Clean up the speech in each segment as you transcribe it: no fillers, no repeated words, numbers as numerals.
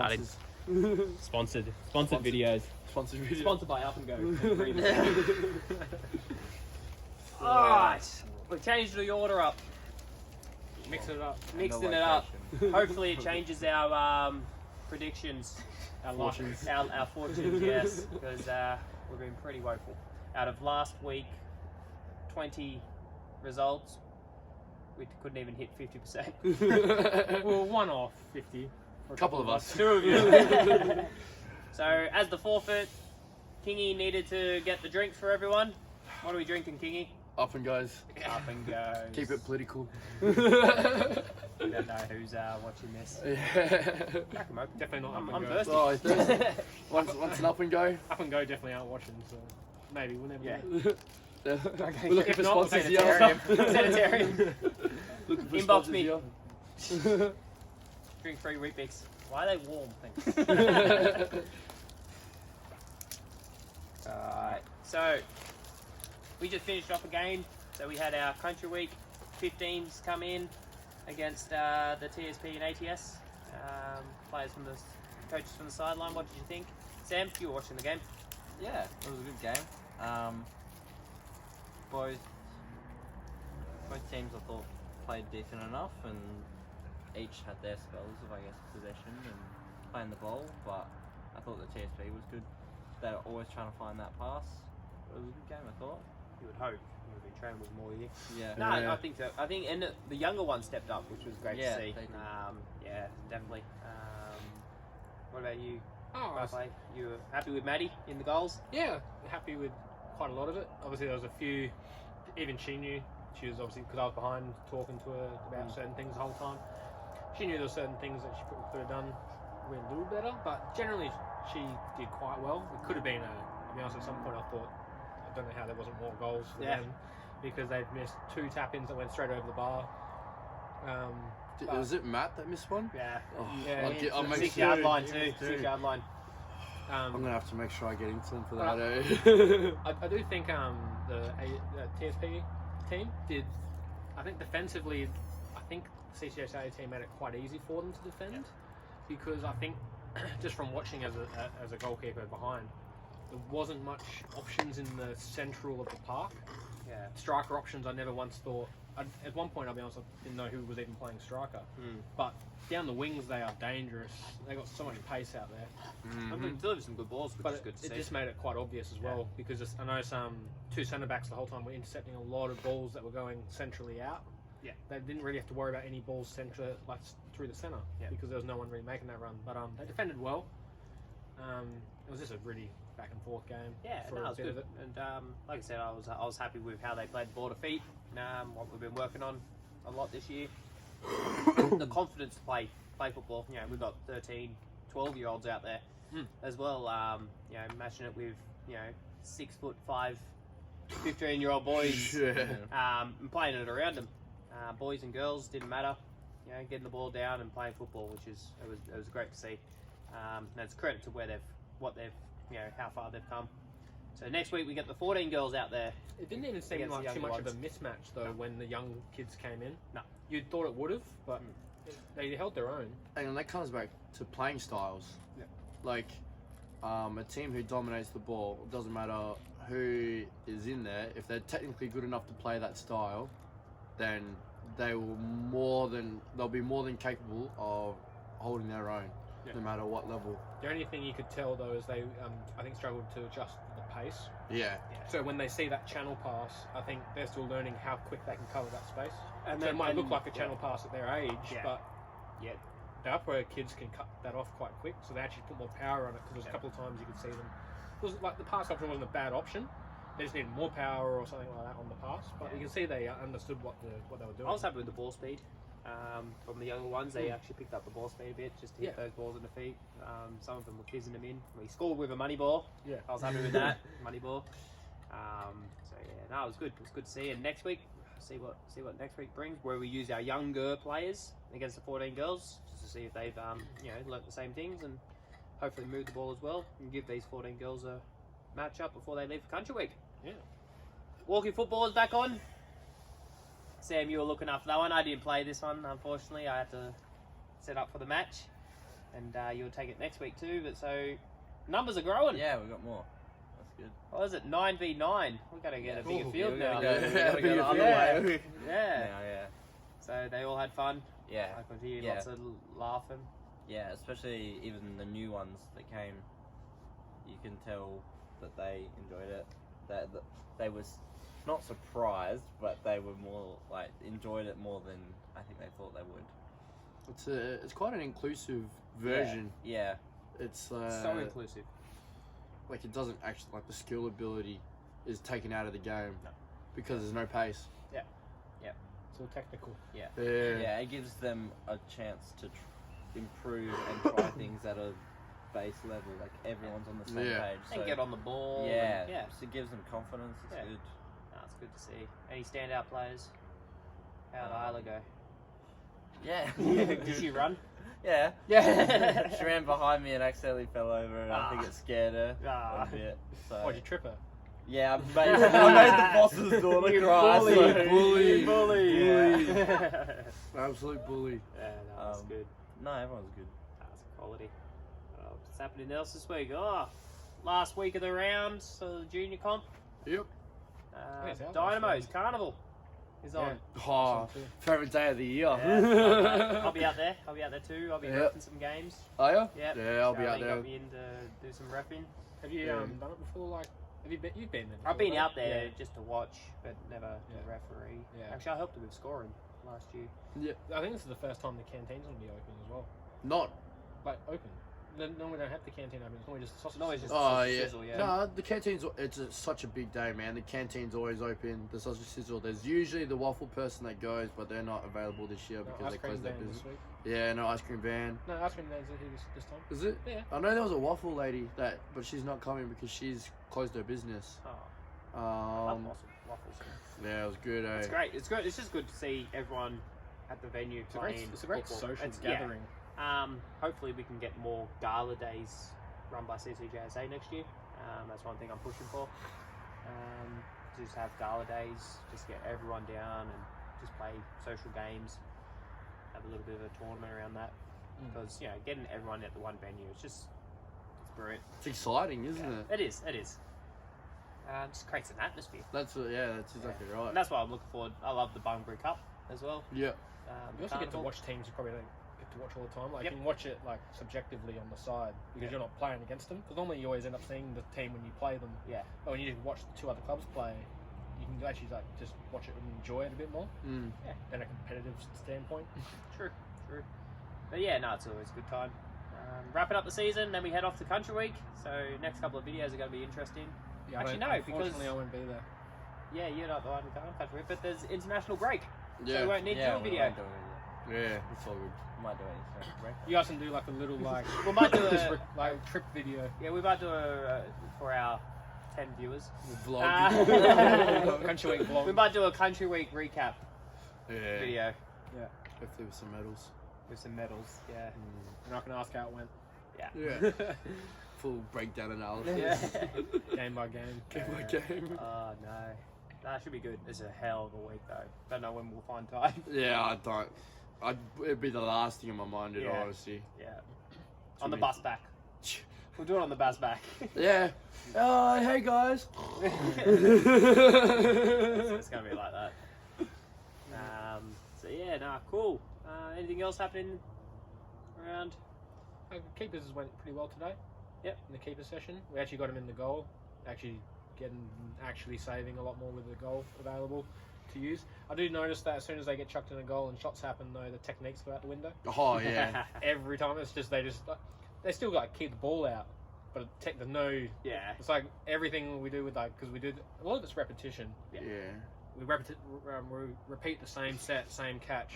started. Sponsors. Sponsored videos. Sponsored video. Sponsored by Up and Go. Alright, we've changed the order up. Mixing it up. Mixing it up. Hopefully it changes our predictions. Our fortunes. Our fortunes, yes. Because we've been pretty woeful. Out of last week, 20 results, we couldn't even hit 50%. Well, one off 50. A couple of us. Two of you. So, as the forfeit, Kingy needed to get the drinks for everyone. What are we drinking, Kingy? Up and goes. Up and goes. Keep it political. We don't know who's watching this. Yeah. Crack 'em open. Definitely not I'm Up and Go. thirsty. Oh, it's thirsty. Once an up and go. Up and Go definitely aren't watching, so maybe we'll never Yeah. know. We're looking for If not, sponsors here. Sanitarium. Sanitarium. Looking for Inbox sponsors me. here. Drink free Weet-Bix. Why are they warm? Thanks. Alright, so we just finished off a game. So we had our country week 15s come in against the TSP and ATS. Players from the coaches from the sideline. What did you think? Sam, you were watching the game. Yeah, it was a good game. Both teams I thought played decent enough, and each had their spells of possession and playing the ball. But I thought the TSP was good. They were always trying to find that pass. It was a good game, I thought. You would hope. You've been training with more, you. Yeah. No, Yeah. I think so. I think, and the younger one stepped up, which was great Yeah, to see. they did. Yeah, definitely. What about you, Oh, I was- Barclay? You were happy with Maddie in the goals? yeah, happy with quite a lot of it. Obviously, there was a few, even she knew. She was obviously, because I was behind talking to her about certain things the whole time. She knew there were certain things that she could have done a little better, but generally she did quite well. It could have been, to be honest, at some point I thought, I don't know how there wasn't more goals for Yeah. them, because they'd missed 2 tap-ins that went straight over the bar. Was it Matt that missed one? Yeah. Oh, Yeah, I'll make 6 sure. yard line too. 6 yard line. I'm gonna have to make sure I get into them for Well, that. I do think the TSP team did. I think defensively, I think CCHA team made it quite easy for them to defend, because I think just from watching as a goalkeeper behind, there wasn't much options in the central of the park. Yeah. Striker options, I never once thought. At one point, I'll be honest, I didn't know who was even playing striker. But down the wings, they are dangerous. They got so much pace out there. I mean, delivered some good balls, which But is good to it see. just made it quite obvious as well, because I know some 2 centre backs the whole time were intercepting a lot of balls that were going centrally out. Yeah. They didn't really have to worry about any balls through the centre, because there was no one really making that run. But they defended well. It was just a really back and forth game. Yeah, for no, a it was bit good. of it. And like I said, I was happy with how they played the ball to feet. What we've been working on a lot this year. The confidence to play football. You know, we've got 13, 12-year-olds out there as well. You know, matching it with 6'5", 15-year-old boys. And playing it around them. Boys and girls didn't matter. You know, getting the ball down and playing football, which it was great to see. And it's credit to how far they've come. So next week we get the 14 girls out there. It didn't even seem Against the like too younger much of a ones. mismatch though when the young kids came in. No. You'd thought it would have, but they held their own. And that comes back to playing styles. Yeah. Like, a team who dominates the ball, it doesn't matter who is in there, if they're technically good enough to play that style, then they'll be more than capable of holding their own, no matter what level. The only thing you could tell though is they, I think, struggled to adjust the pace. Yeah. So when they see that channel pass, I think they're still learning how quick they can cover that space. And So it might look like a channel pass at their age, Yeah. but Yeah. the upper kids can cut that off quite quick, so they actually put more power on it, because there's a couple of times you could see them. It was like the pass option wasn't a bad option. They just needed more power or something like that on the pass, but you can see they understood what they were doing. I was happy with the ball speed. From the younger ones, they actually picked up the ball speed a bit, just to hit those balls in the feet. Some of them were fizzing them in. We scored with a money ball. Yeah. I was happy with that money ball. So yeah, no, it was good. It was good to see. And next week, see what next week brings, where we use our younger players against the 14 girls, just to see if they've learnt the same things and hopefully move the ball as well, and give these 14 girls a match up before they leave for country week. Yeah. Walking football is back on. Sam, you were looking after that one. I didn't play this one, unfortunately. I had to set up for the match. and you'll take it next week too. But so numbers are growing. Yeah, we got more. That's good. What is it? 9v9. We gotta get a bigger Ooh, field now. We gotta go bigger the other field. way. Yeah. Yeah. So they all had fun. Yeah. I could hear Yeah. lots of laughing. Yeah, especially even the new ones that came. You can tell that they enjoyed it. That they was not surprised, but they were more like enjoyed it more than I think they thought they would. It's quite an inclusive version. Yeah. It's So inclusive. like it doesn't actually like the skill ability is taken out of the game No. because there's no pace. It's all technical. Yeah. Yeah, it gives them a chance to improve and try things at a base level. Like everyone's on the same Yeah. page. And So get on the ball. yeah, And, yeah. so it gives them confidence. It's Yeah. good. No, it's good to see. Any standout players? How'd Isla go? Yeah. Did she run? Yeah. Yeah. She ran behind me and accidentally fell over, and I think it scared her Ah. a bit. So Why'd you trip her? yeah, I made the boss's daughter You cry. bully. so- Bully. Bully. Yeah. Yeah, Absolute bully. no, that's good. No, everyone's good. That's quality. What's happening else this week? Oh, last week of the round, so the junior comp. Yep. Where's our Dynamo's last Carnival is on. Oh, favorite day of the year. Yeah, I'll be out there. I'll be out there too. I'll be Yep. reffing some games. Are you? Yep. Yeah, I'll be Charlene out there. got me in to do some reffing. Have you Yeah. done it before? Like, have you been? You've been there. Before, I've been right? out there Yeah. just to watch, but never Yeah. to referee. Yeah. Actually, I helped him with scoring last year. I think this is the first time the canteen's gonna be open as well. Not. Like open. Normally we don't have the canteen open. It's normally just sausage. No, it's just Oh sausage yeah. sizzle, yeah. No, the canteen's. Such a big day, man. The canteen's always open. The sausage sizzle. There's usually the waffle person that goes, but they're not available this year No, because ice they cream closed their van business. this week. Yeah, no ice cream van. No, ice cream van's here this time. Is it? Yeah. I know there was a waffle lady but she's not coming because she's closed her business. Oh, I love Um, waffles. yeah, it was good. It's Eh? great. It's good. It's just good to see everyone at the venue It's a playing. great football. social It's- yeah. gathering. Hopefully we can get more gala days run by CCJSA next year. That's one thing I'm pushing for. Just have gala days, just get everyone down and just play social games. Have a little bit of a tournament around that because getting everyone at the one venue it's brilliant. It's exciting, isn't it? It is. It is. Just creates an atmosphere. That's exactly right. And that's why I'm looking forward. I love the Bunbury Cup as well. Yeah. You also get to Carnival. watch teams you probably don't get to watch all the time. Like Yep. you can watch it like subjectively on the side because Yeah. you're not playing against them. Because normally you always end up seeing the team when you play them. Yeah. But when you watch the two other clubs play, you can actually like just watch it and enjoy it a bit more Mm. than a competitive standpoint. True. But yeah, no, it's always a good time. Wrapping up the season, then we head off to Country Week. So next couple of videos are going to be interesting. Yeah, Actually, no, unfortunately because- I won't be there. Yeah, you're not the one who can't Country Week, but there's international break, so Yeah. we won't need to do a we video. might do it. Yeah, it's all good. Might do it. So, right? You guys can do like a little like We might do a like trip video. yeah, we might do a for our 10 viewers. Vlog. Country Week vlog. We might do a Country Week recap Yeah. video Hopefully with some medals. with some medals. Yeah. And I can ask how it went Yeah. Full breakdown analysis. Yeah. game by game. Game by game. Oh no. That should be good. It's a hell of a week though. Don't know when we'll find time. Yeah, I don't. It'd be the last thing in my mind, in Yeah. all honesty. Yeah. Too On the many- bus back. We'll do it on the bus back. Yeah. Hey guys. It's gonna be like that. So yeah, nah, cool. Anything else happening around? Keepers went pretty well today. Yep. In the keeper session, we actually got him in the goal. Actually saving a lot more with the goal available to use. I do notice that as soon as they get chucked in a goal and shots happen, though, the techniques go out the window. Oh yeah. Every time, it's just they still like keep the ball out, but there's no. Yeah. It's like everything we do with like because we do a lot of it's repetition. Yeah. We repeat the same set, same catch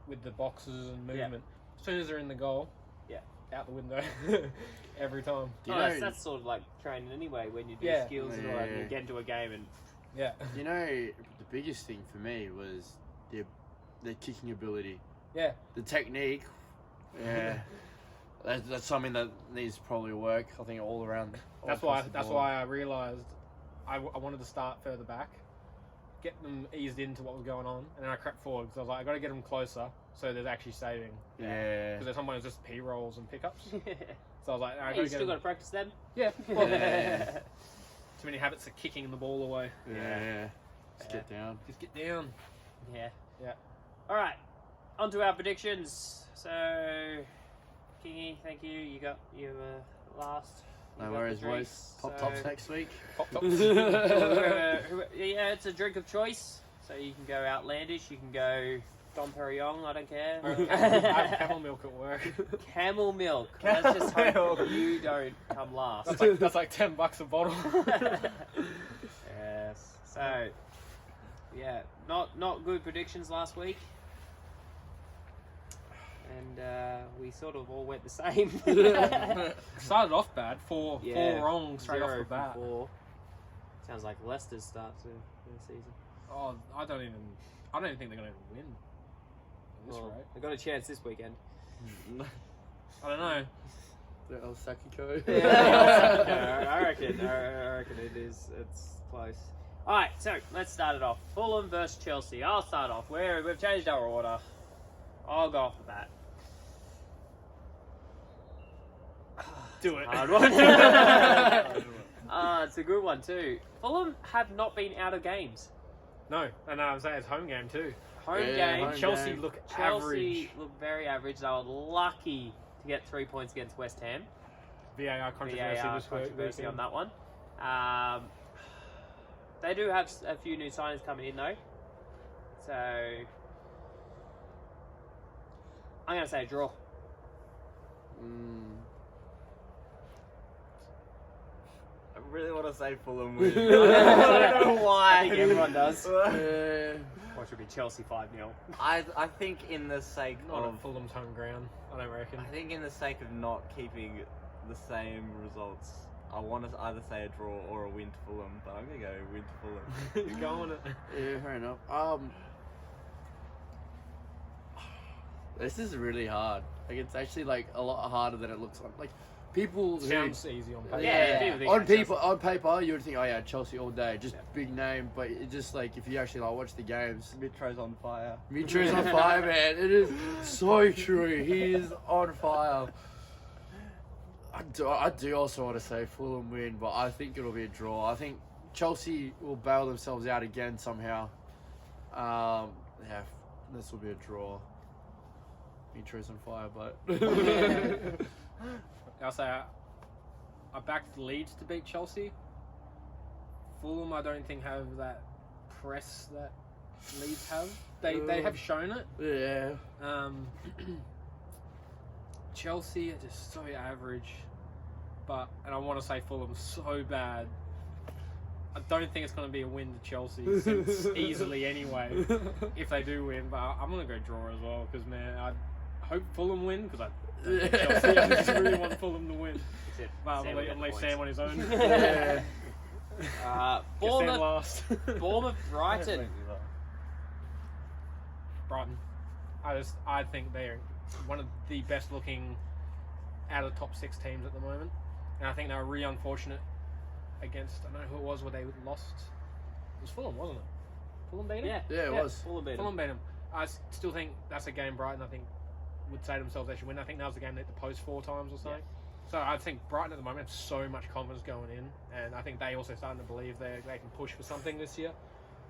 with the boxes and Yeah. movement. As soon as they're in the goal, Yeah. out the window every time. You Oh, know, that's sort of like training anyway when you do Yeah. skills and all that. And you Yeah. get into a game and Yeah, you know, the biggest thing for me was their kicking ability. yeah. The technique. Yeah. That's something that needs to probably work. I think all around. all That's across the board. why I realised I wanted to start further back, get them eased into what was going on, and then I crept forward because I was like, I got to get them closer so there's actually saving. Yeah. Because at some point it was just P rolls and pickups. So I was like, I Hey, gotta you get still him. got to practice them. Yeah. Well, Yeah. too many habits of kicking the ball away. Yeah. Just get down. Just get down. Yeah. Yeah. All right. On to our predictions. So, Kingy, thank you. You got your last. You No got the worries, drinks. boys. Pop So- tops next week. Pop tops. Yeah, it's a drink of choice. So you can go outlandish. You can go Dom Perignon. I don't care. I have camel milk at work. Camel milk. Let's just Camel hope milk. you don't come last. That's like $10 a bottle. Yes. So, yeah, not good predictions last week, and we sort of all went the same. Started off bad. Four Yeah. wrong straight 0 off the from bat. 4. Sounds like Leicester's start to the season. Oh, I don't even think they're gonna win. At this Well, rate. they got a chance this weekend. I don't know. The El Sakiko. Yeah, I reckon it is. It's close. All right, so let's start it off. Fulham versus Chelsea. I'll start off. We've changed our order. I'll go off the bat. Do it. Hard one. It's a good one too. Fulham have not been out of games. No, and I'm saying it's home game too. Home Yeah, game. home Chelsea game. look Chelsea average. look very average. They were lucky to get 3 points against West Ham. VAR controversy VAR this controversy week. on that one. They do have a few new signings coming in though. So I'm going to say a draw. I really want to say Fulham win. I don't know why. I think everyone does. Yeah. Or should be Chelsea 5-0. I think in the sake Not of at Fulham's home ground, I don't reckon. I think in the sake of not keeping the same results, I want to either say a draw or a win to Fulham, but I'm gonna go win to Fulham. You're going it. Yeah, fair enough. This is really hard. Like, it's actually like a lot harder than it looks like. Like, people who- Sounds easy on paper. Yeah, People think on it's paper, on paper, you would think, oh yeah, Chelsea all day, just big name. But it just like if you actually like watch the games, Mitro's on fire. Mitro's on fire, man. It is so true. He is on fire. I do also want to say Fulham win, but I think it'll be a draw. I think Chelsea will bail themselves out again somehow. Yeah, this will be a draw. Mitro's on fire, but I'll say I backed Leeds to beat Chelsea. Fulham, I don't think have that press that Leeds have. They have shown it. yeah. Chelsea are just so average, and I want to say Fulham so bad. I don't think it's going to be a win to Chelsea since easily anyway. If they do win, but I'm going to go draw as well because man, I hope Fulham win because I don't think Chelsea. I just really want Fulham to win. That's it. But I'm Sam going will to leave get Sam on his own. Yeah. Get Sam Bournemouth, last. Bournemouth, Brighton. Brighton. I think they're one of the best looking out of the top 6 teams at the moment, and I think they were really unfortunate against. I don't know who it was where they lost. It was Fulham, wasn't it? Fulham beat them. Yeah, Yeah, it was. Fulham beat 'em. Fulham beat them. I still think that's a game Brighton. I think would say to themselves they should win. I think that was the game they had to post 4 times or something. So I think Brighton at the moment have so much confidence going in, and I think they also starting to believe they can push for something this year.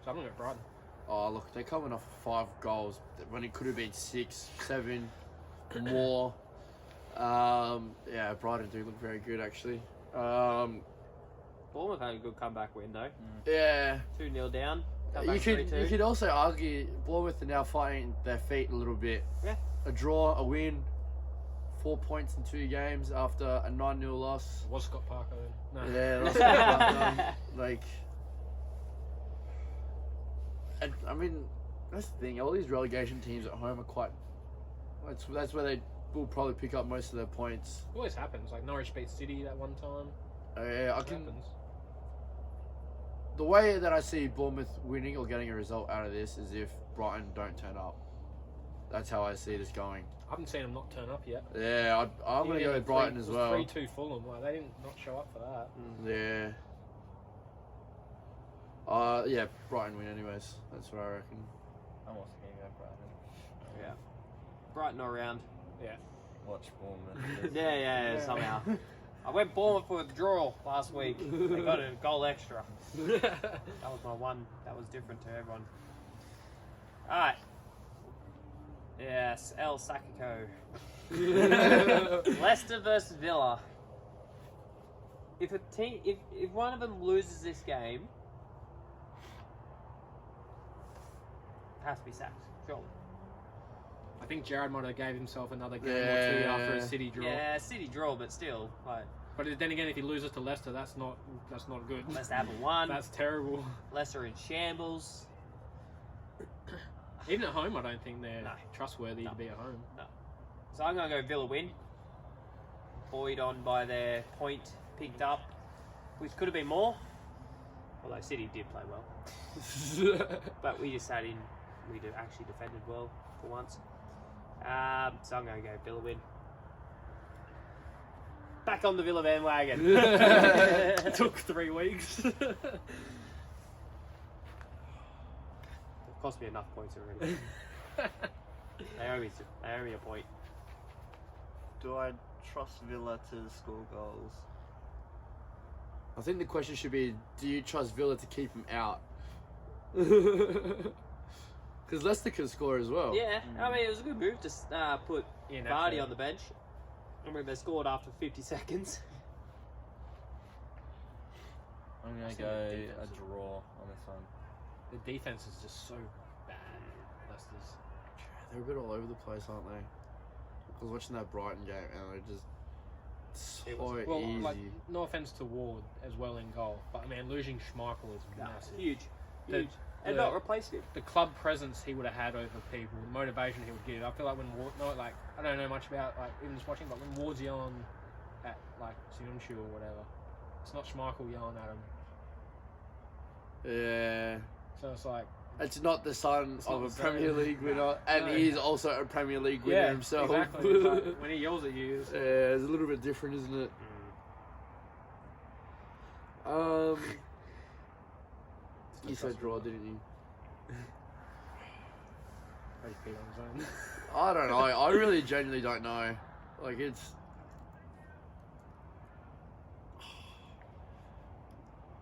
So I'm gonna go Brighton. Oh, look, they're coming off 5 goals when it could have been 6, 7 more. Yeah, Brighton do look very good, actually. Bournemouth had a good comeback win though. Yeah. 2-0 down. Come You back could 3-2. you could also argue Bournemouth are now fighting their feet a little bit. Yeah. A draw, a win, 4 points in 2 games after a 9-0 loss. Was Scott Parker then? No. Yeah, that's like. And, I mean, that's the thing. All these relegation teams at home are quite. That's where they will probably pick up most of their points. It always happens. Like Norwich beat City that one time. Yeah, I It can. happens. The way that I see Bournemouth winning or getting a result out of this is if Brighton don't turn up. That's how I see this going. I haven't seen them not turn up yet. Yeah, I'm going to go with Brighton as well. 3-2 Fulham. Like, they didn't not show up for that. Yeah. Yeah, Brighton win anyways. That's what I reckon. I'm also gonna go Brighton. Brighton all round. Watch Bournemouth. Yeah, somehow. I went Bournemouth for a draw last week. They got a goal extra. That was my one. That was different to everyone. Alright. Yes, El Sakiko. Leicester versus Villa. If a team, if one of them loses this game, it has to be sacked. Surely. I think Jared might have gave himself another game or two after a City draw. Yeah, City draw, but still, like, But then again, if he loses to Leicester, that's not good. Leicester haven't won. That's terrible. Leicester in shambles. Even at home, I don't think they're No. trustworthy No. to be at home. So I'm going to go Villa win. Buoyed on by their point picked up, which could have been more. Although City did play well. But we just sat in, actually defended well for once. So I'm going to go Villa win. Back on the Villa bandwagon. It took 3 weeks. It cost me enough points already. They owe me a point. Do I trust Villa to score goals? I think the question should be, do you trust Villa to keep him out? Because Leicester can score as well. Yeah, I mean, it was a good move to put Yeah, Vardy naturally. on the bench. I mean, they scored after 50 seconds. I'm going I to think go the a defense is- draw on this one. The defense is just so bad. Leicester's. They're a bit all over the place, aren't they? I was watching that Brighton game and they're just It so was- Well, easy. like, no offense to Ward as well in goal, but I mean, losing Schmeichel is massive. Huge. The- Huge. And the- not replaced him. The club presence he would have had over people, the motivation he would give. I feel like when Ward, I don't know much about like even just watching, but when Ward's yelling at like Sinumshu or whatever, it's not Schmeichel yelling at him. Yeah. So it's like, It's not the son It's of not a the Premier son. League winner, and No. he's also a Premier League winner yeah, himself. exactly. It's like, when he yells at you, it's, Yeah, it's a little bit different, isn't it? You said draw, didn't you? he peed on his own. I don't know. I really genuinely don't know. Like, it's...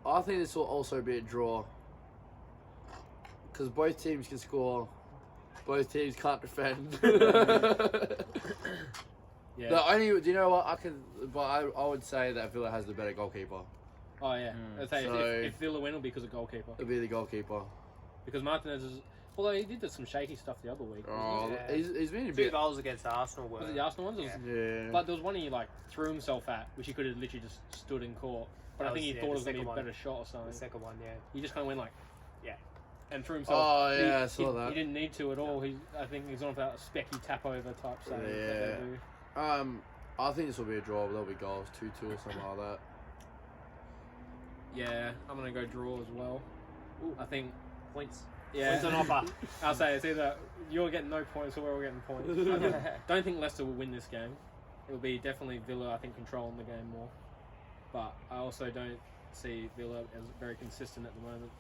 I think this will also be a draw. Because both teams can score. Both teams can't defend. Yeah. The only, do you know what? I would say that Villa has the better goalkeeper. Oh yeah. I'd say So- if Villa win, it'll be because of goalkeeper. It'll be the goalkeeper. Because Martinez is, although he did some shaky stuff the other week. Oh, Yeah. he's been a 2 bit. goals against Arsenal were. Was it the Arsenal ones? Or was Yeah. Yeah. But there was one he like threw himself at, which he could have literally just stood in court. But That I think was, he yeah, thought the it was going to be second a one. better shot or The something. second one, yeah. He just kind of went like, Yeah. and threw himself. Oh, He- yeah, I saw he, that. He didn't need to at all. I think he's on about a specky tap over type save. that they Yeah. do. I think this will be a draw, but there'll be goals, 2-2 or something like that. Yeah, I'm gonna go draw as well. Ooh. I think. Points. Yeah. Points on offer. I'll say it's either you're getting no points or we're all getting points. I don't think Leicester will win this game. It will be definitely Villa, I think, controlling the game more. But I also don't see Villa as very consistent at the moment.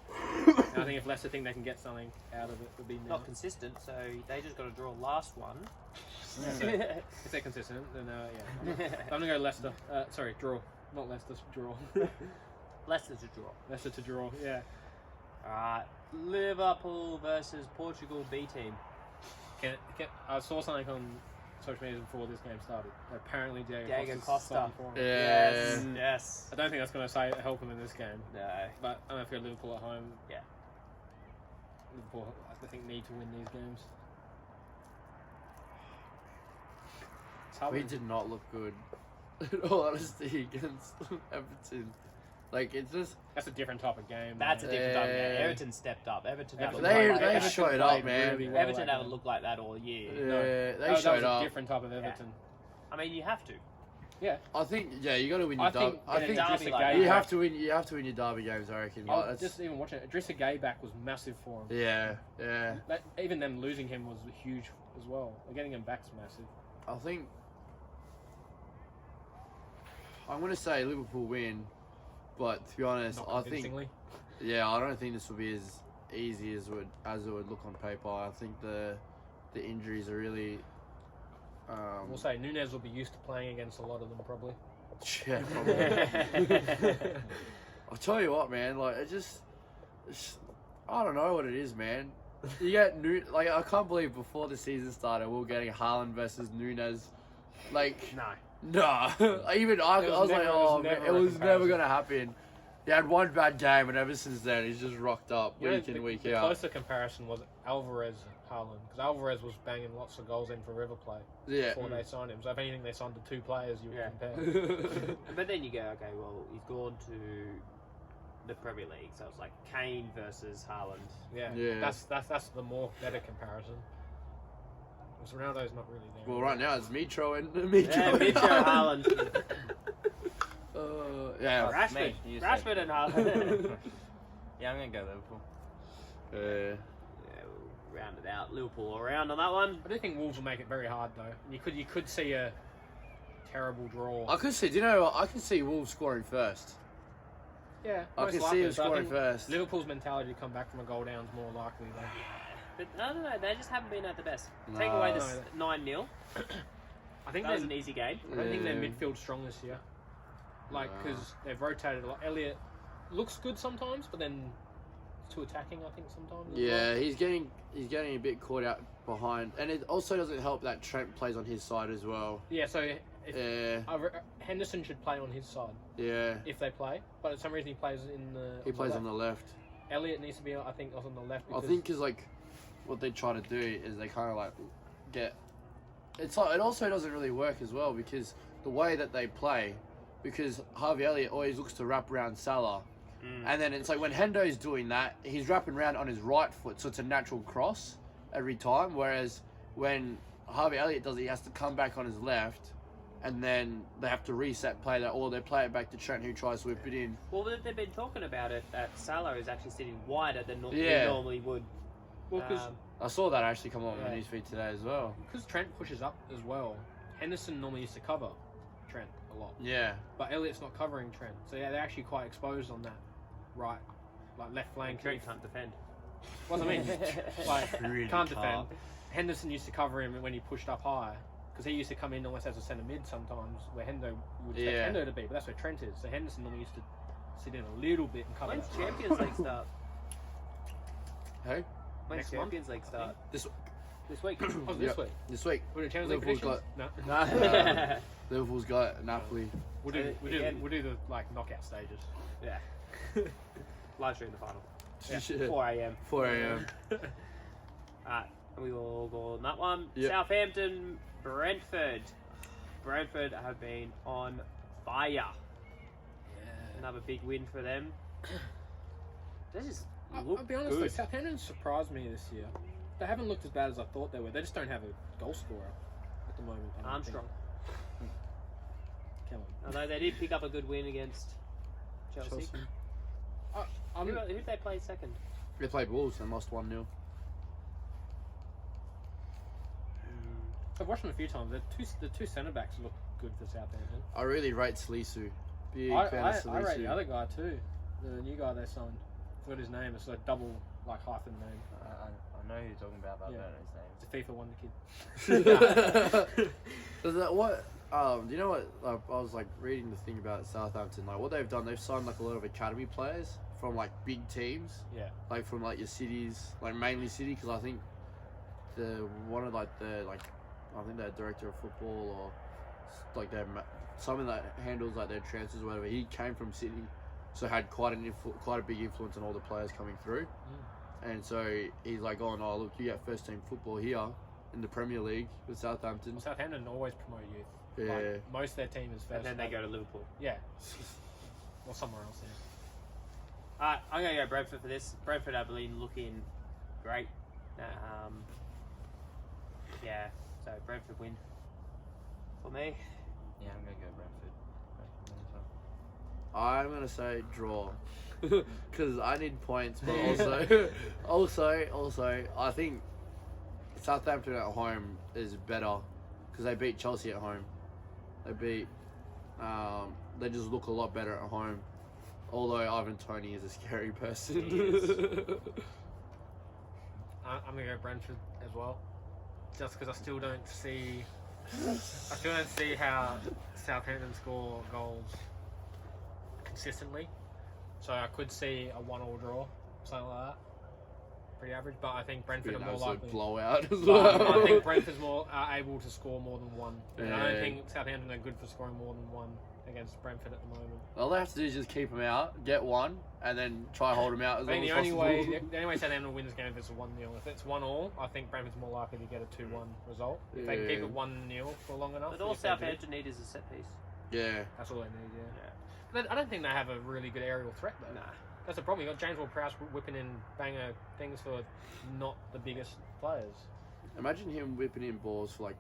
And I think if Leicester think they can get something out of it, it'll be now. Not consistent, so they just got to draw last one. If they're consistent, then yeah. I'm gonna go Leicester. Sorry, draw. Not Leicester, draw. Leicester to draw. Leicester to draw. Yeah. Alright. Liverpool versus Portugal B team. I saw something on social media before this game started. Apparently, Diego Diego Costa's Costa. starting for him. Yeah. Yes. Yes. I don't think that's going to help him in this game. No. But I'm going to go Liverpool at home. Yeah. Liverpool, I think, need to win these games. It's hard We when- did not look good, in all honesty, against Everton. Like, it's just... That's a different type of game. That's a though. different type of game. Yeah. Everton stepped up. Everton haven't They- looked like they Everton showed played up, man. really well Everton that haven't game. looked like that all year. Yeah, No. they That showed was a up. different type of Everton. I mean, you have to. Yeah. I think, yeah, you got to win I your derby. think I in a think derby Idrissa like Gueye that- you back- have to win. You have to win your derby games, I reckon. I Like, was that's- just even watching it. Idrissa Gueye back was massive for him. yeah, yeah. Even them losing him was huge as well. Getting him back's massive. I think I'm gonna say Liverpool win, but to be honest, Not I think convincingly. I don't think this will be as easy as it would look on paper. I think the injuries are really We'll say Nunes will be used to playing against a lot of them probably. Yeah, probably. I'll tell you what, man. Like, it's I don't know what it is, man. You get I can't believe before the season started we were getting Haaland versus Nunes. Like, No. nah. Even I was like, oh, man, it was never gonna happen. He had one bad game, and ever since then he's just rocked up week in, week the out. closer comparison was Alvarez Haaland, because Alvarez was banging lots of goals in for River Plate Yeah. before they signed him. So if anything, they signed the two players you would compare. But then you go, okay, well, he's gone to the Premier League, so it's like Kane versus Haaland. Yeah, Yeah. that's the more better comparison. Because Ronaldo's not really there. Well, right now it's Mitro and Yeah, Mitro, Haaland. Yeah. Rashford. me, you say. Rashford and Haaland. Yeah, I'm gonna go Liverpool. Yeah. Yeah, we'll round it out. Liverpool all around on that one. I do think Wolves will make it very hard though. You could see a terrible draw. I could see. Do you know what? I can see Wolves scoring first. Yeah, I most can likely, see him but I scoring think first. Liverpool's mentality to come back from a goal down is more likely though. But no, they just haven't been at the best. Take away this 9-0. I think That was they're- an easy game. I don't think their Yeah. midfield's strong this year. Like, Nah. because they've rotated a lot. Elliot looks good sometimes, but then it's too attacking, I think, sometimes. as Yeah, well. he's getting a bit caught out behind, and it also doesn't help that Trent plays on his side as well. Yeah, so if, Yeah, Henderson should play on his side yeah. if they play, but for some reason he plays in the. He plays on left. the left. Elliot needs to be, I think, on the left. I Because think because like what they try to do is they kind of like get. It's like it also doesn't really work as well because the way that they play, because Harvey Elliott always looks to wrap around Salah, and then it's like when Hendo's doing that, he's wrapping around on his right foot, so it's a natural cross every time. Whereas when Harvey Elliott does it, he has to come back on his left, and then they have to reset play that, or they play it back to Trent who tries to whip it in. Well, they've been talking about it that Salah is actually sitting wider than Yeah. he normally would. well, because I saw that actually come on my Yeah. newsfeed today as well. Trent pushes up as well. Henderson normally used to cover Trent a lot, Yeah. but Elliott's not covering Trent, so yeah, they're actually quite exposed on that right, like left flank. Trent can't defend. What I mean, like Really can't can't. defend. Henderson used to cover him when he pushed up high, because he used to come in almost as a centre mid sometimes, where Hendo would expect Yeah. Hendo to be, but that's where Trent is. So Henderson normally used to sit in a little bit and cover. When's that. Champions League start? Hey, When's Next month, Champions League start? this This week. Oh, this Yep. week. this week We're in Champions League Liverpool's predictions? got- No. Liverpool's got Napoli. We'll do Again. we'll do the like knockout stages. Yeah. Live stream the final. Yeah. 4 a.m. 4 a.m. Alright, we will all go on that one. Yep. Southampton, Brentford. Brentford have been on fire. Another big win for them. They just look I'll be honest though, good. Southampton surprised me this year. They haven't looked as bad as I thought they were. They just don't have a goal scorer at the moment. I don't Armstrong. think. Come on. Although they did pick up a good win against Chelsea. I'm, Who did they play second? They played Wolves and lost 1-0. I've watched them a few times. The two centre backs look good for Southampton. I really rate Salisu. Big I fan of Salisu. rate the other guy too. The new guy they signed. I forgot his name. It's a double like hyphen name. I know who you're talking about, but I Yeah. don't know It's a FIFA Wonder Kid. Does that what? Do you know what? I was like reading the thing about Southampton. Like what they've done, they've signed like a lot of academy players from like big teams. Yeah. Like from like your cities, like mainly City, because I think I think their director of football or like their someone that handles like their transfers or whatever. He came from City, so had quite a big influence on all the players coming through. And so he's like, oh no, look, you get first team football here in the Premier League with Southampton. Well, Southampton always promote youth. Yeah. Like, most of their team is first. And then they go to Liverpool. Yeah. Or somewhere else. Yeah. Alright, I'm going to go Brentford for this. Brentford have been looking great. Yeah, so Brentford win for me. Yeah, I'm gonna go Brentford. I'm gonna say draw because I need points, but also I think Southampton at home is better because they beat Chelsea at home. They just look a lot better at home. Although Ivan Toney is a scary person. He is. I'm gonna go Brentford as well, just because I still don't see I still don't see how Southampton score goals consistently. So I could see a 1-1 draw, something like that. Pretty average, but I think Be Brentford an are more absolute likely. blowout as But well. I think Brentford's more able to score more than one. And I don't Yeah. think Southampton are good for scoring more than one against Brentford at the moment. All they have to do is just keep them out, get one, and then try hold them out as I long think as the only possible. way Southampton wins this game if it's a 1-0. If it's 1-1, I think Brentford's more likely to get a 2-1 result. If they can keep Yeah. it 1-0 for long enough. But all if they do, Southampton need is a set piece. Yeah. that's all they need, yeah. Yeah. But I don't think they have a really good aerial threat, though. Nah. That's the problem. You got James Ward-Prowse whipping in banger things for not the biggest players. Imagine him whipping in balls for like,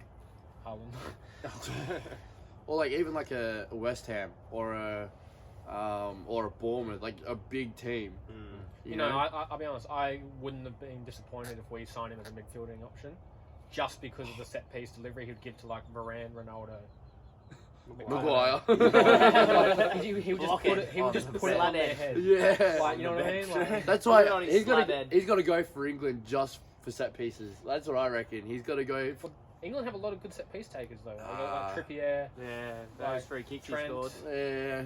Haaland. or like even like a West Ham or a Bournemouth, like a big team. You know, I'll be honest, I wouldn't have been disappointed if we signed him as a midfielding option, just because of the set piece delivery he'd give to like Varane, Ronaldo, Maguire. he would just Block put it it. He would on just the put it on their side. head. Yeah. Like, you know what I mean? Like, That's Put it why on his he's slab got head. to go for England just for set pieces. That's what I reckon. He's got to go. For, England have a lot of good set piece takers though. Like Ah. Trippier, Yeah, Like, those free kicks he Trent. scored. yeah.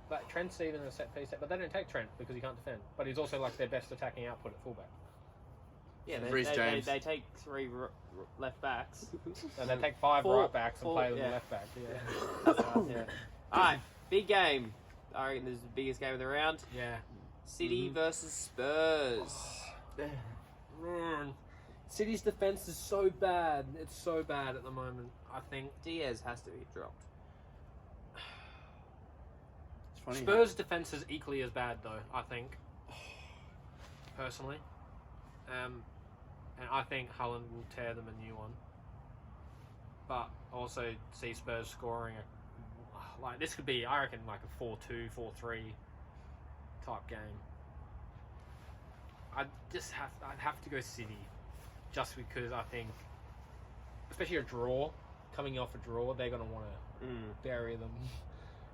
like Trent's even a set piece, but they don't take Trent because he can't defend. But he's also like their best attacking output at fullback. Yeah, Reece James. they take 3 left backs. So they take 5 Four- right backs and four- play them yeah. left back. Yeah. That's right, yeah. Alright, big game. I reckon this is the biggest game of the round. Yeah. City versus Spurs. Man, City's defense is so bad. It's so bad at the moment. I think Diaz has to be dropped. It's funny. Spurs' defense is equally as bad, though. I think, personally, and I think Haaland will tear them a new one. But I also see Spurs scoring like this could be, I reckon, like a 4-2, 4-3 type game. I'd have to go City, just because I think, especially a draw, coming off a draw, they're gonna want to bury them,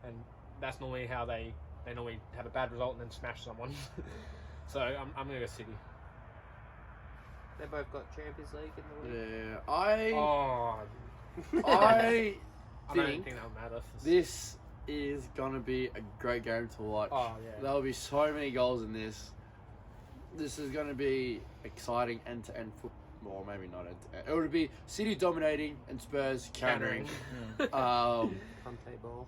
and that's normally how they normally have a bad result and then smash someone. So I'm gonna go City. They both got Champions League in the week. Yeah. I Oh, I I don't think think that'll matter. this is gonna be a great game to watch. Oh yeah. There'll be so many goals in this. This is going to be exciting end-to-end football. Well, maybe not end-to-end. It would be City dominating and Spurs countering. Conte ball.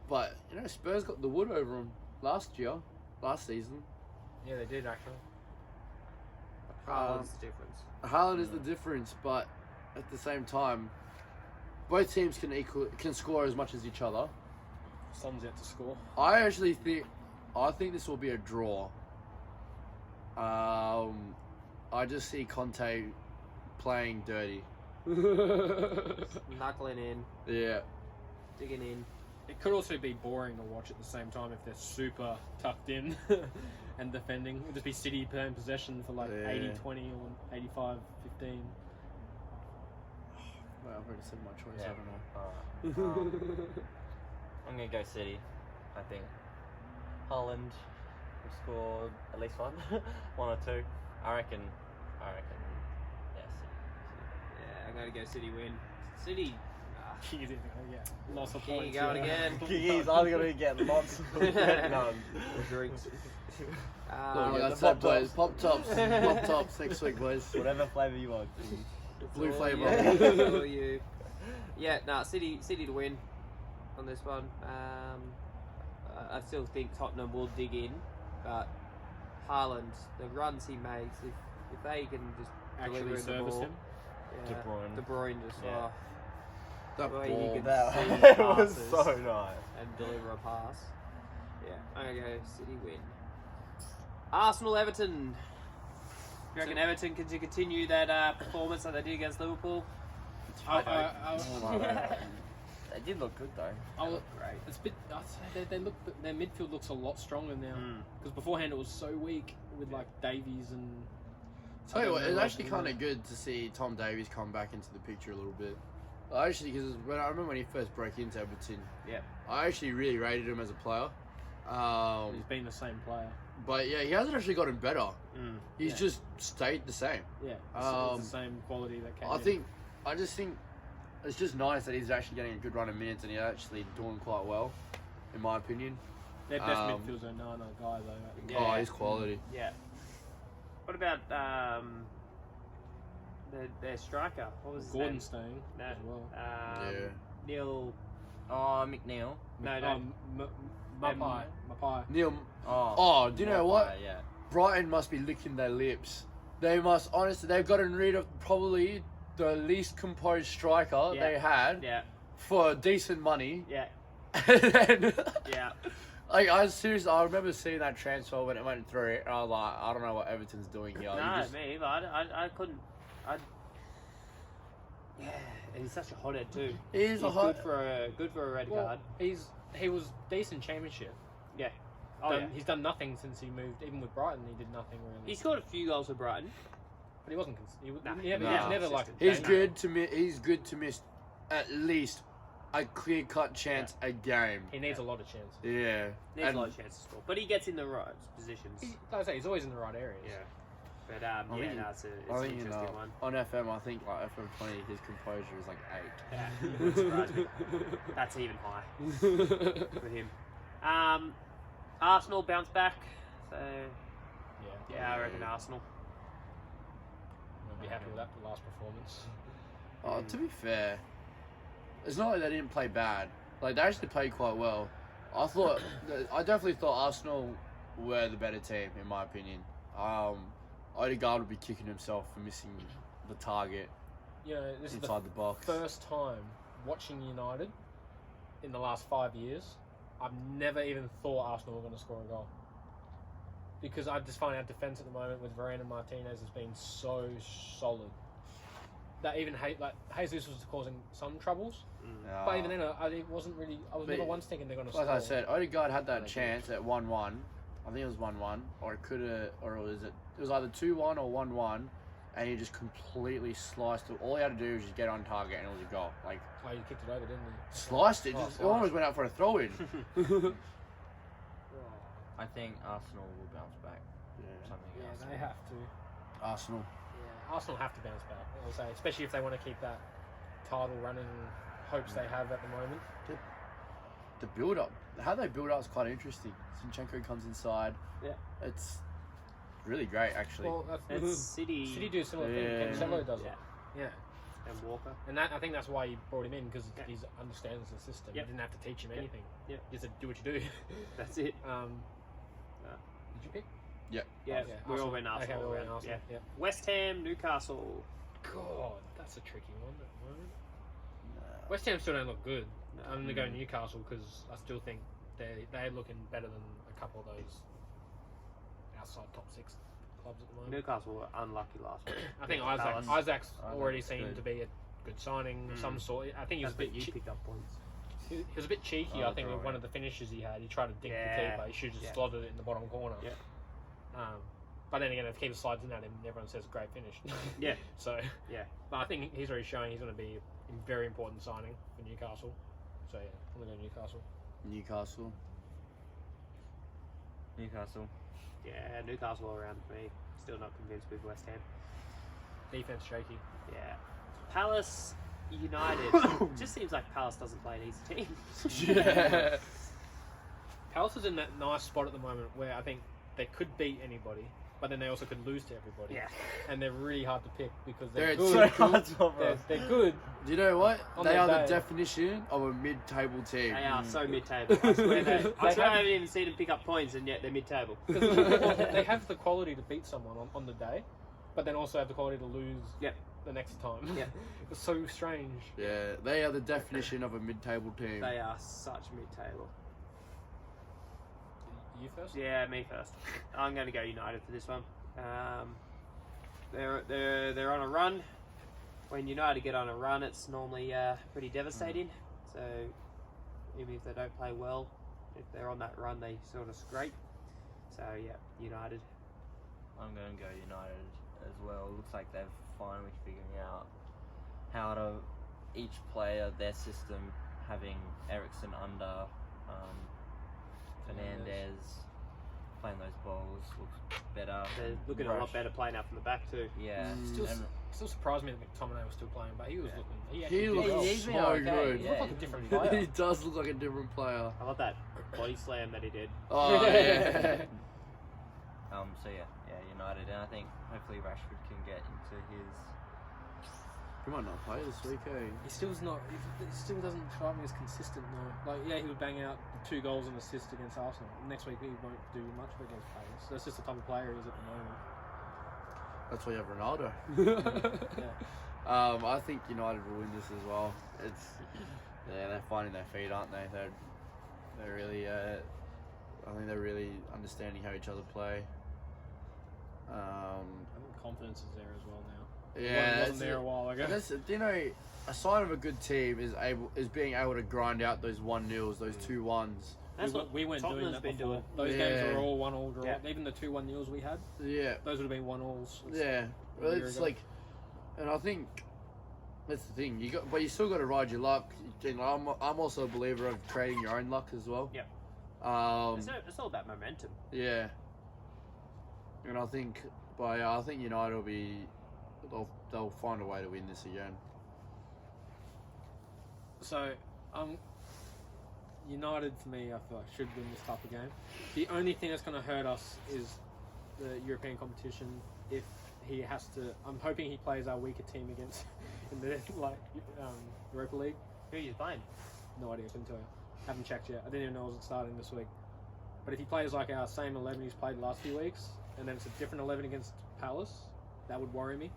But, you know, Spurs got the wood over them last season. Yeah, they did actually. Haaland's the difference. Haaland is the difference, but at the same time, both teams can score as much as each other. Son's yet to score. I think this will be a draw. I just see Conte playing dirty. Knuckling in, Yeah. digging in. It could also be boring to watch at the same time if they're super tucked in and defending. It'd just be City playing possession for like Yeah. 80-20 or 85-15. Well, I've already said my choice, Yeah. haven't I? I'm gonna go City. I think Haaland will score at least one, 1 or 2. I reckon. Yeah, Yeah, I'm going to go City win. City. Yeah, lots of Here points. you go yeah. again. City. He's either gonna get lots of none. Drinks. Look, that's it, boys. Pop tops. Pop tops next week, boys. Whatever flavour you want. Blue all flavour. you, all you. Yeah, City to win on this one. I still think Tottenham will dig in, but Haaland, the runs he makes, if they can just Actually deliver in the service ball, him. yeah, De Bruyne. De Bruyne just Yeah. That Well, you ball. can- That See was passes. so nice. and deliver a pass. Yeah, I'm gonna go City win. Arsenal Everton. You reckon Everton can continue that performance that they did against Liverpool? They did look good though. Great. It's a bit. They look. Their midfield looks a lot stronger now. Mm. Because beforehand it was so weak with like Davies and. Tell you what, it's I don't actually know, kind of good to see Tom Davies come back into the picture a little bit. Actually, because I remember when he first broke into Everton, Yeah. I actually really rated him as a player. He's been the same player. But yeah, he hasn't actually gotten better. Mm. He's Yeah. just stayed the same. Yeah, it's Um, the same quality that came. I in. I just think it's just nice that he's actually getting a good run of minutes and he's actually doing quite well, in my opinion. Their best midfielder's a Nana guy though. Yeah. Oh, he's quality. Yeah. What about their striker? What was his Gordon name? staying No. as well. Yeah. Neil. Oh, McNeil. No. Mapai. Neil. Oh. Oh, do you know what? Yeah. Brighton must be licking their lips. They must, honestly, they've gotten rid of probably the least composed striker Yeah. they had Yeah. for decent money. Yeah. And then, Yeah. like, I remember seeing that transfer when it went through, and I was like, I don't know what Everton's doing here. No, You just- me either. I couldn't. Yeah, and he's such a hothead too. He's a hot. Good for a red Well, card. he was decent championship. Yeah. Oh yeah. He's done nothing since he moved. Even with Brighton, he did nothing really. He scored a few goals for Brighton. But he wasn't. He was Nah, never, nah. he was never like. He's dangerous. He's good to miss at least a clear-cut chance a game. He needs a lot of chances. Yeah. Needs And a lot of chances to score, but he gets in the right positions. Like I say, he's always in the right areas. Yeah. But I yeah, think- no, it's an I think, interesting one. on FM, I think like FM 20, his composure is like 8. Yeah, it wouldn't surprise me. That's even high with him. Arsenal bounce back, so yeah, I reckon Arsenal. I'll be happy with that. The last performance. Oh, to be fair, it's not like they didn't play bad. Like, they actually played quite well. I definitely thought Arsenal were the better team, in my opinion. Odegaard would be kicking himself for missing the target You know, this is inside the box. the first time watching United in the last 5 years. I've never even thought Arsenal were going to score a goal. Because I just find our defence at the moment with Varane and Martinez has been so solid. That even Jesus was causing some troubles. But even then, I wasn't really. I was But- never once thinking they're going to Like score. I said, Odegaard had that Like chance at 1-1. I think it was 1-1, or it could have, or was it? It was either 2-1 or 1-1, and he just completely sliced it. All he had to do was just get on target, and it was a goal. Like, Oh, you kicked it over, didn't you? sliced it. Oh, Just, it sliced. almost went out for a throw-in. I think Arsenal will bounce back. Something Yeah, else. they have to. Arsenal. Yeah, Arsenal have to bounce back. I'll say, especially if they want to keep that title running hopes they have at the moment. The build-up, how they build up is quite interesting. Zinchenko comes inside. Yeah. It's really great, actually. Well, It's City. City do a similar Yeah. thing. Cancelo does Yeah. it. Yeah. And Walker. And that, I think that's why he brought him in, because Yeah. he understands the system. Yep. He didn't have to teach him Yep. anything. Yep. Just said, do what you do. That's it. Did you pick? Yeah, Yeah, we all Arsenal. went Arsenal. Okay, we all went around. Arsenal. Yeah. Yeah. West Ham, Newcastle. God, that's a tricky one at the moment. West Ham still don't look good. No. I'm going to go Newcastle because I still think they're looking better than a couple of those outside top 6 clubs at the moment. Newcastle were unlucky last week. I think Palace. Isaac's already Isaac's seemed good. to be a good signing of some sort. I think he was That's a bit you che- picked up points. he was a bit cheeky. Oh, I think with right. one of the finishes he had, he tried to dink Yeah. the keeper. He should have just Yeah. slotted it in the bottom corner. Yeah. But then again, if the keeper slides in at him, everyone says great finish. Yeah. So Yeah. but I think he's already showing he's going to be a very important signing for Newcastle. So yeah, I'm going to go Newcastle. Newcastle. Newcastle. Yeah, Newcastle all around for me. Still not convinced with West Ham. Defense shaky. Yeah. Palace, United. Just seems like Palace doesn't play an easy team. Yeah. Palace is in that nice spot at the moment where I think they could beat anybody, but then they also could lose to everybody. Yeah. And they're really hard to pick because They're they're so good. They're good. Do you know what? On They their are the day. definition of a mid-table team. They are so mid-table. I swear, I They haven't even seen them pick up points, and yet they're mid-table. They have the quality to beat someone on the day, but then also have the quality to lose Yep. the next time. Yep. It's so strange. Yeah, they are the definition of a mid-table team. They are such mid-table. You first? Yeah, me first. I'm going to go United for this one. They're on a run. When United get on a run, it's normally pretty devastating. So even if they don't play well, if they're on that run, they sort of scrape. So yeah, United. I'm going to go United as well. Looks like they've finally figuring out how to each player, their system, having Ericsson under Fernandez, playing those balls, looks better. They're looking a lot Rush. better playing out from the back too. Yeah. Still surprised me that McTominay was still playing, but he was looking. He actually He did looks well. he's been so okay, good. He yeah. looked like a different player. He does look like a different player. I love that body slam that he did. Oh yeah. So yeah, United, and I think hopefully Rashford can get into his. He might not play this week, eh? He still doesn't strike me as consistent though. Like yeah, he would bang out 2 goals and assists against Arsenal. Next week he won't do much of it against Palace. That's just the type of player he is at the moment. That's why you have Ronaldo. Yeah. I think United will win this as well. They're finding their feet, aren't they? They're really. I think they're really understanding how each other play. I think confidence is there as well now. Yeah, It wasn't there a while ago. That's, a sign of a good team is being able to grind out those 1-0s, those 2-1s. That's what we weren't doing Tottenham's that been before. doing. Those Yeah. games were all 1-1 draw. Yeah. Even the 2-1 nils we had, Yeah, those would have been 1-1s. yeah. Well, a year it's ago. like, and I think that's the thing. But you still got to ride your luck. I'm also a believer of trading your own luck as well. Yep. It's all about momentum. Yeah. And I think, I think United will be. They'll find a way to win this again. So, United for me, I feel like should win this type of game. The only thing that's going to hurt us is the European competition. If he has to, I'm hoping he plays our weaker team against in the Europa League. Who are you playing? No idea, couldn't tell you. Haven't checked yet. I didn't even know it was starting this week. But if he plays like our same 11 he's played the last few weeks, and then it's a different 11 against Palace, that would worry me.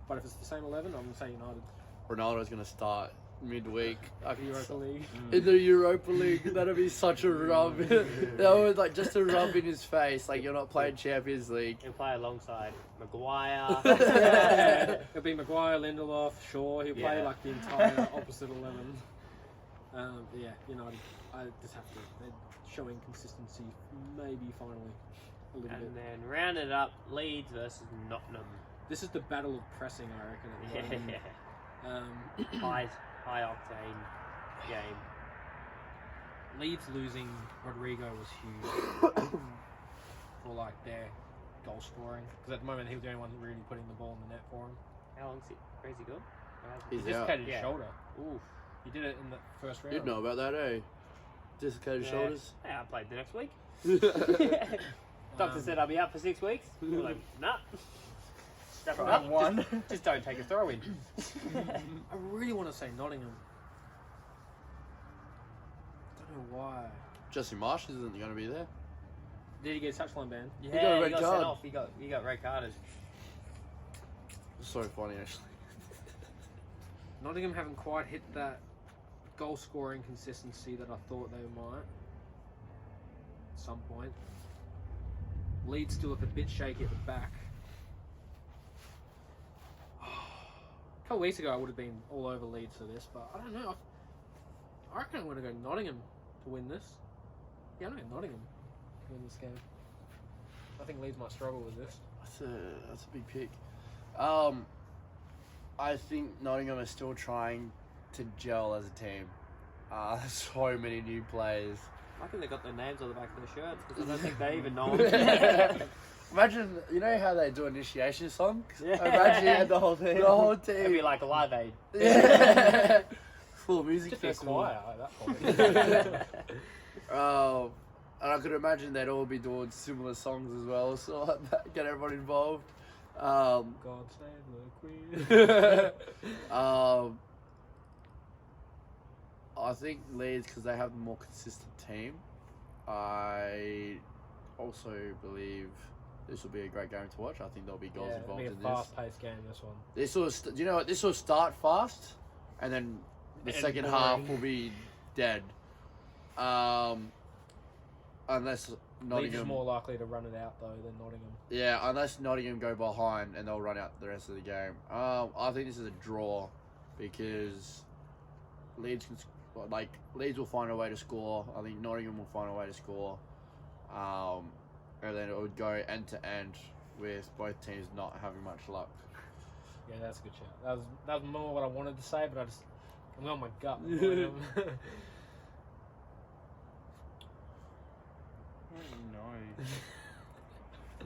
But if it's the same 11, I'm going to say United. Ronaldo's going to start midweek. Europa League. In the Europa League, that'd be such a rub. That would just a rub in his face, like you're not playing Champions League. He'll play alongside Maguire. It'll be Maguire, Lindelof, Shaw. He'll play Yeah. like the entire opposite 11. Yeah, United. I just have to. They're showing consistency, maybe finally a little And bit. then rounded it up, Leeds versus Nottingham. This is the battle of pressing, I reckon. At the moment. High octane game. Leeds losing Rodrigo was huge for like their goal scoring, because at the moment he was the only one really putting the ball in the net for him. How long's he? Where's he gone? He's He out. dislocated his Yeah. shoulder. Oof. He did it in the first round. You'd know about that, eh? Dislocated Yeah. shoulders. Yeah, I played the next week. Yeah. Doctor said I'll be out for 6 weeks. I'm like, nah. Strap it Try up. one. Just don't take a throw in. I really want to say Nottingham. Don't know why. Jesse Marsh isn't going to be there. Did he get a touchline ban? Yeah, got a he red got card. sent off. He got red carded. So funny, actually. Nottingham haven't quite hit that goal scoring consistency that I thought they might. At some point. Leeds still look a bit shaky at the back. A couple weeks ago I would have been all over Leeds for this, but I don't know. I reckon I'm going to go Nottingham to win this. Yeah, I'm going to go Nottingham to win this game. I think Leeds might struggle with this. That's a big pick. I think Nottingham are still trying to gel as a team. There's so many new players. I think they got their names on the back of their shirts because I don't think they even know them. Imagine, you know how they do initiation songs? Yeah. Imagine The whole team. The whole It'd team. be like a live aid. Yeah. Full music Just be a festival. choir at that point. And I could imagine they'd all be doing similar songs as well, so like that, get everyone involved. God save the Queen. I think Leeds, because they have a more consistent team. I also believe this will be a great game to watch. I think there'll be goals Yeah, it'll involved be a in this. fast-paced game, this one. This will, you know what? This will start fast, and then the And second boring. half will be dead. Unless Leeds is Nottingham, more likely to run it out, though, than Nottingham. yeah, unless Nottingham go behind and they'll run out the rest of the game. I think this is a draw because Leeds can, Leeds will find a way to score. I think Nottingham will find a way to score. And then it would go end to end with both teams not having much luck. Yeah, that's a good shout. That was more what I wanted to say, but I'm on my gut. United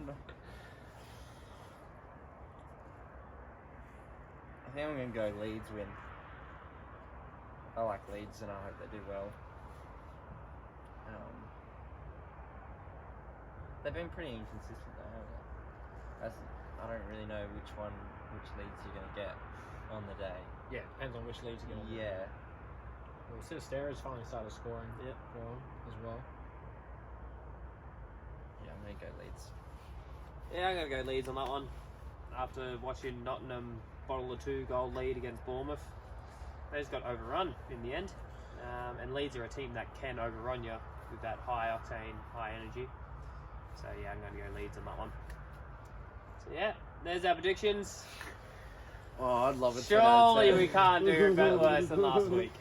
No. I think I'm going to go Leeds win. I like Leeds and I hope they do well. They've been pretty inconsistent though, haven't they? I don't really know which Leeds you're going to get on the day. Yeah, depends on which Leeds you're going to Yeah. Well, Sinisterra's finally started scoring for them as well. Yeah, I'm going to go Leeds. Yeah, I'm going to go Leeds on that one. After watching Nottingham bottle a 2-goal lead against Bournemouth, they just got overrun in the end. And Leeds are a team that can overrun you with that high octane, high energy. So yeah, I'm going to go Leeds on that one. So yeah, there's our predictions. Oh, I'd love it. Surely we can't do a bit worse than last week.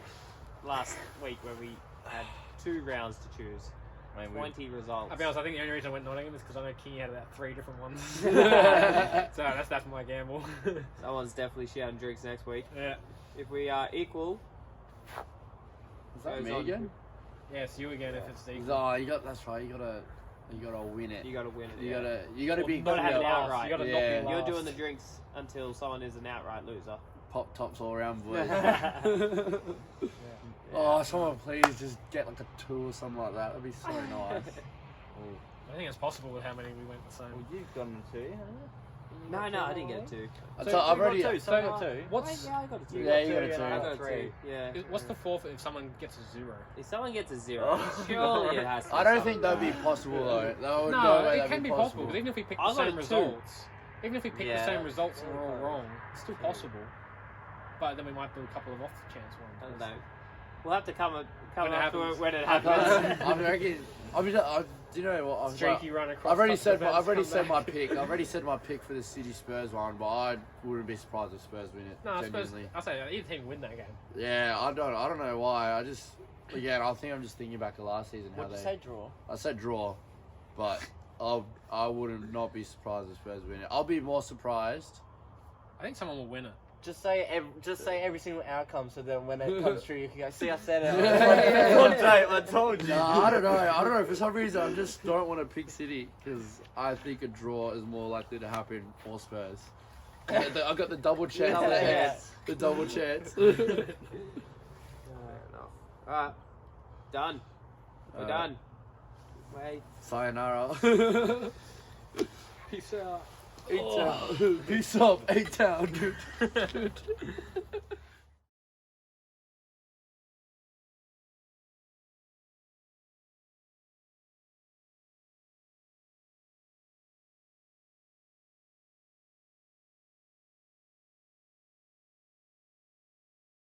Last week where we had 2 rounds to choose. I mean, 20 results. I'll be honest, I think the only reason I went Nottingham is because I know King had about 3 different ones. So that's my gamble. Someone's definitely shouting drinks next week. Yeah. If we are equal, Is that goes me on. again? Yeah, it's you again if it's the Oh, that's right. You gotta win it. You got to win it. You gotta be gotta good. have an at outright. You gotta Yeah. not be You're last. doing the drinks until someone is an outright loser. Pop tops all around, boys. Yeah. Oh, someone please just get like a 2 or something like that. That'd be so nice. I think it's possible with how many we went the same. Well, you've gotten 2, haven't you? No, I didn't get a 2. I've So already. you got 2, so I got 2. What's I got a 2. Yeah, you got a Yeah, 2. I I got a 3. 2. Yeah. what's the forfeit if someone gets a 0? If someone gets a 0, Oh. surely it has to. I be don't something think that'd be like that. possible though. No, No, way it that'd can be possible because even if we pick I the got a same 2. results, even if we pick Yeah. the same results and we're all Okay. wrong, it's still possible. But then we might do a couple of off the chance I ones. don't know. We'll have to come When it up to it happens. when it I happens. reckon. Do you know what? Streaky run across. I've already said. couple I've already events, said come my back. pick. I've already said my pick for the City Spurs one, but I wouldn't be surprised if Spurs win it. No, I suppose genuinely. I say either team win that game. Yeah, I don't know why. I think I'm just thinking back to last season how What'd they. you say, draw? I said draw, but I wouldn't not be surprised if Spurs win it. I'll be more surprised. I think someone will win it. Just say every single outcome so that when it comes true you can go, see, I said it. Yeah. On tape, I told you. No, I don't know. For some reason, I just don't want to pick City because I think a draw is more likely to happen for Spurs. I got the double chance. Double there. chance. The double chance. Fair enough. Alright. Done. We're done. Wait. Sayonara. Peace out. Peace up. Peace up. 8 town, dude.